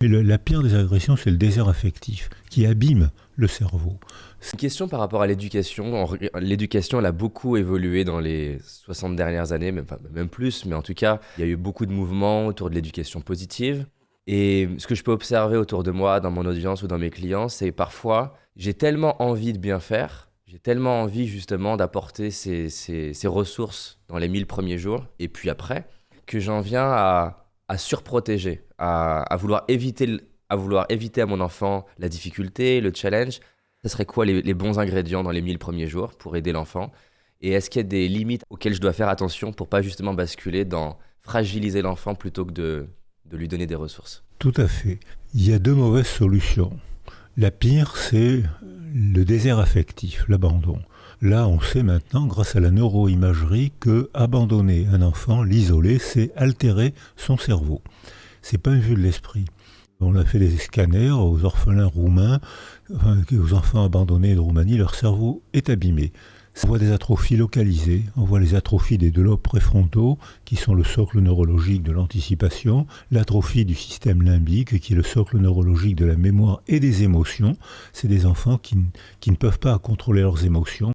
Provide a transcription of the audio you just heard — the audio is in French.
Et la pire des agressions, c'est le désert affectif, qui abîme le cerveau. Une question par rapport à l'éducation. L'éducation, elle a beaucoup évolué dans les 60 dernières années, même, enfin, même plus, mais en tout cas, il y a eu beaucoup de mouvements autour de l'éducation positive. Et ce que je peux observer autour de moi, dans mon audience ou dans mes clients, c'est parfois, j'ai tellement envie de bien faire, j'ai tellement envie justement d'apporter ces ressources dans les 1000 premiers jours, et puis après, que j'en viens à surprotéger, à vouloir éviter à mon enfant la difficulté, le challenge. Ce serait quoi les bons ingrédients dans les 1000 premiers jours pour aider l'enfant? Et est-ce qu'il y a des limites auxquelles je dois faire attention pour pas justement basculer dans fragiliser l'enfant plutôt que de lui donner des ressources? Tout à fait. Il y a deux mauvaises solutions. La pire, c'est le désert affectif, l'abandon. Là, on sait maintenant, grâce à la neuroimagerie, que abandonner un enfant, l'isoler, c'est altérer son cerveau. C'est pas une vue de l'esprit. On a fait des scanners aux orphelins roumains, aux enfants abandonnés de Roumanie, leur cerveau est abîmé. On voit des atrophies localisées, on voit les atrophies des deux lobes préfrontaux, qui sont le socle neurologique de l'anticipation, l'atrophie du système limbique, qui est le socle neurologique de la mémoire et des émotions. C'est des enfants qui ne peuvent pas contrôler leurs émotions.